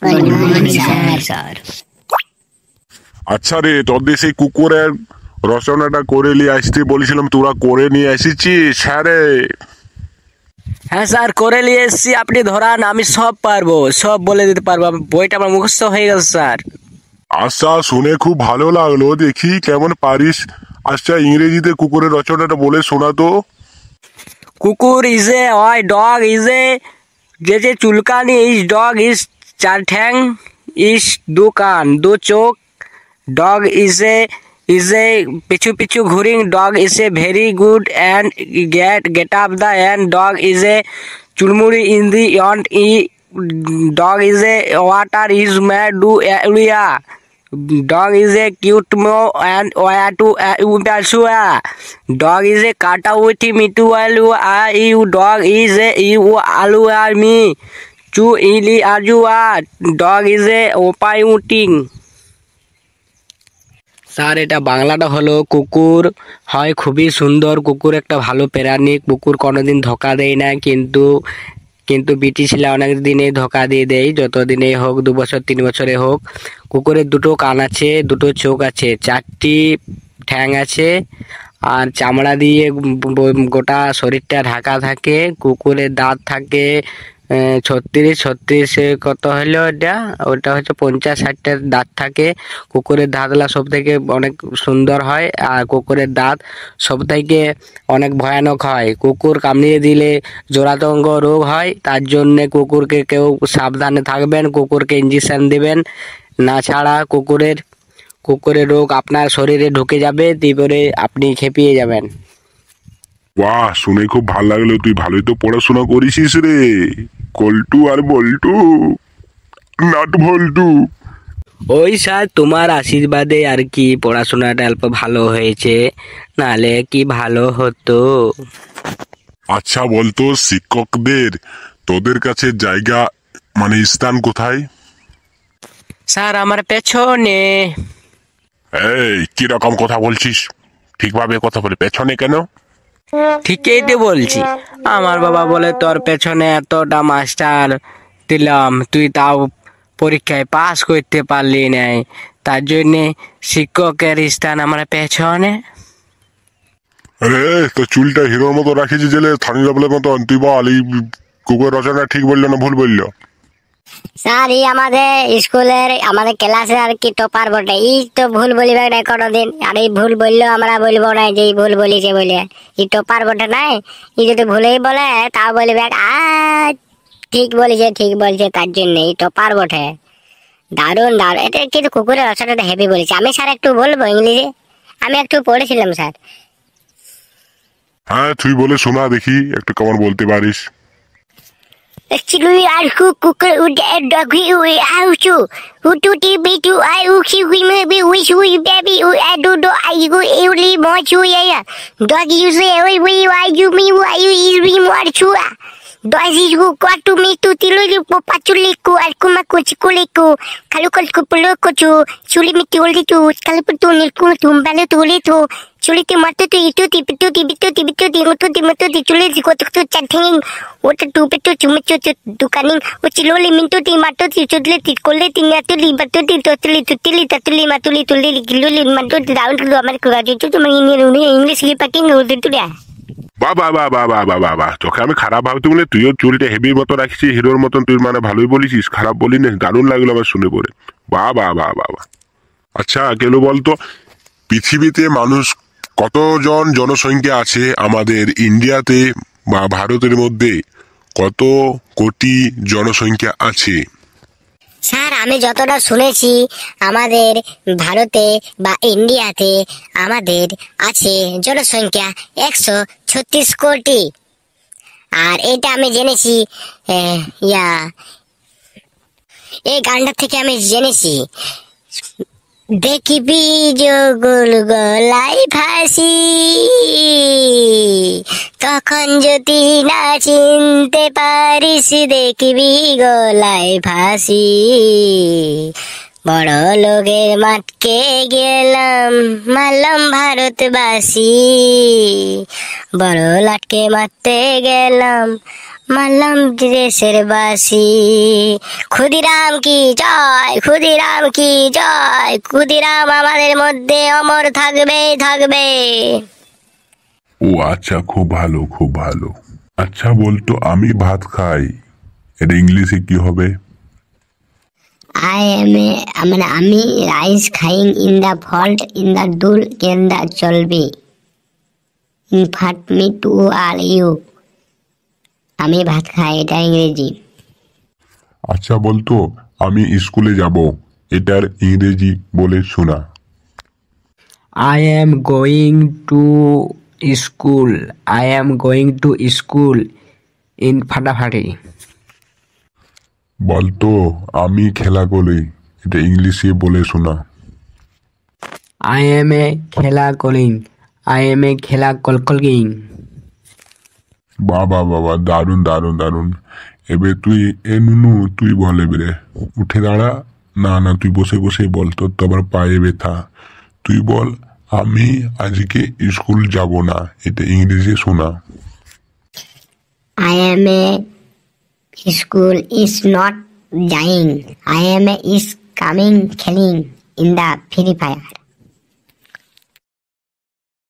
Good morning sir. আচ্ছা রে, তোদের সেই কুকুরের রচনাটা করে নিয়ে আসতে বলেছিলাম, তোরা করে নিয়ে এসেছিস? হ্যাঁ রে। হ্যাঁ স্যার, করে নিয়ে এসেছি। আপনি ধরান, আমি সব পারবো, সব বলে দিতে পারবো। বইটা আমার মুখস্থ হয়ে গেছে স্যার। আচ্ছা, শুনে খুব ভালো লাগলো, দেখি কেমন পারিস। আচ্ছা, ইংরেজিতে কুকুরের রচনাটা বলে শোনা তো। কুকুর ইজ এ ডগ ইজ এ যে চুলকানি ইজ ডগ ইজ চার ঠ্যাং ইজ দু কান দু চোখ ডগ ইজ এ পিছু পিছু ঘুরিং dog is a very good and get up the and dog is a চুলমুড়ি ইন দি অন্ট ই dog is a water is mad do উইয়া dog is a cute meow and where to Ubasua. Dog is a kata with me to alu you dog is a you alu me chu ili ajua dog is a opayuting. Sir, এটা বাংলাটা হলো কুকুর হয় খুবই সুন্দর, কুকুর একটা ভালো প্রাণী, কুকুর কোনোদিন ধোকা দেয় না, কিন্তু কিন্তু বিটি ছেলে অনেক দিনে ধোকা দিয়ে দেয়, যত দিনে হোক, 2 বছর 3 বছরে হোক। কুকুরের দুটো কান আছে, দুটো চোখ আছে, 4টি ঠ্যাং আছে, আর চামড়া দিয়ে গোটা শরীরটা ঢাকা থাকে। কুকুরের দাঁত থাকে 36 কত হলো ওটা হচ্ছে 50-60টা দাঁত থাকে। কুকুরের দাঁতলা সব থেকে অনেক সুন্দর হয়, আর কুকুরের দাঁত সব থেকে অনেক ভয়ানক হয়। কুকুর কামড়িয়ে দিলে জোড়াতঙ্গ রোগ হয়, তার জন্যে কুকুরকে কেউ সাবধানে থাকবেন, কুকুরকে ইঞ্জেকশন দেবেন, না ছাড়া কুকুরের রোগ আপনার শরীরে ঢুকে যাবে, তারপরে আপনি খেপিয়ে যাবেন। বাহ, শুনে খুব ভালো লাগলো। তুই ভালোই তো পড়াশোনা করেছিস রে, কল্টু আর বল্টু, নাট ভল্টু। ওই স্যার, তোমার আশীর্বাদে আর কি পড়াশোনাটা অল্প ভালো হয়েছে, নালে কি ভালো হতো। আচ্ছা বলতো, শিক্ষকদের তোদের কাছে জায়গা মানে স্থান কোথায়? স্যার, আমার পেছনে। এই কিরকম কথা বলছিস? ঠিকভাবে কথা বলে, পেছনে কেন? ঠিকই তো বলছি। আমার বাবা বলে তোর পেছনে এতটা মাস্টার দিলাম, তুই তাও পরীক্ষায় পাস করতে পারলি নাই, তার জন্যে শিক্ষকের স্থান আমার পেছনে। আরে, তো চুলটা হিরোর মতো রাখিছি জেলে থানি ডাবলের মতো। তুই বল, এই কুকুর রচনা ঠিক বললো না ভুল বললো? স্যার, আমাদের স্কুলের আমাদের ক্লাসে আর কি টপার বটে, তো ভুল বলিবে না কোনোদিন। আর এই ভুল বললেও আমরা বলবো না যে ভুল বলিছে বলে। টপার বটে নাই, যদি ভুলেই বলে তাও বলিবে ঠিক বলছে, তার জন্য টপার বটে। দারুণ দারুণ, এটা কিন্তু কুকুরের রচনাটা হেভি বলেছে। আমি স্যার একটু বলবো ইংলিশে, আমি একটু পড়েছিলাম স্যার। হ্যাঁ, তুই বলে শোনা দেখি, একটু কেমন বলতে পারিস। Actually, I cook a doggy. I do. Who do the baby? I we maybe wish we baby. I do. I go every much. Yeah. Doggy, you say, why you me? Why you is me more chua? Doggy, who got to me to tilly pachuliku, alcumaco, chiculiku, caluco, puluco, chuli me to caliputuniku, tumbale to little. Chuliti matuti ituti pituti bituti bituti mututi chuliti kotutu chatting what to pitu chumichu dukaning uchiloli mintuti matuti chudliti koleti natuli batuti tutili tatuli matuli tulili kiluli matuti down to America to English packing to there. বাবা, তোকে আমি খারাপ ভাবতে বলে, তুইও চুলটা হেভির মতো রাখিস, হিরোর মতন। তুই মানে ভালোই বলিস, খারাপ বলি না। দারুণ লাগলো আমার শুনে পড়ে। বাবা। আচ্ছা কেন বলতো, পৃথিবীতে মানুষ কতজন জনসংখ্যা আছে? আমাদের ইন্ডিয়াতে বা ভারতের মধ্যে কত কোটি জনসংখ্যা আছে? স্যার, আমি যতটা শুনেছি আমাদের ভারতে বা ইন্ডিয়াতে আমাদের আছে জনসংখ্যা 136 কোটি। আর এটা আমি জেনেছি এই গানটা থেকে আমি জেনেছি, দেখিবি যোগুল গলাই ভাসি, তখন যদি না চিনতে পারিস দেখিবি গলায় ভাসি। বড় লোকের মাঠকে গেলাম মারলাম ভারতবাসী, বড় লাটকে মারতে গেলাম মারলাম দেশের বাসি। ক্ষুদিরাম কি জয়, ক্ষুদিরাম কি জয়, ক্ষুদিরাম আমাদের মধ্যে অমর থাকবে থাকবে। ও আচ্ছা, খুব ভালো খুব ভালো। আচ্ছা বলতো, আমি ভাত খাই, এটা ইংলিশে কি হবে? আমি রাইস খাইং in the fault in the ডুল কেন দ্য চলবে ইনফার্ট মি টু আর ইউ। আমি ভাত খাই, এটা ইংরেজি। আচ্ছা বলতো, আমি স্কুলে যাব, এটার ইংরেজি বলে শোনা। I am going to school. I am going to school in ফাটাফাটি। বলতো, আমি খেলা করি, এটা ইংলিশে বলে শোনা। I am a খেলা কলিং। I am a খেলা কলকলিং। বাবা বাবা, দারুণ দারুণ দারুণ। এবার তুই নুনু তুই বল, এবারে উঠে দাঁড়া। না না, তুই বসে বসেই বল, তোর তো আবার পায়ে ব্যথা। তুই বল, আমি আজকে স্কুল যাব না, এটা ইংরেজি শোনা। I am a school is not dying. I am a is coming killing in the Free Fire.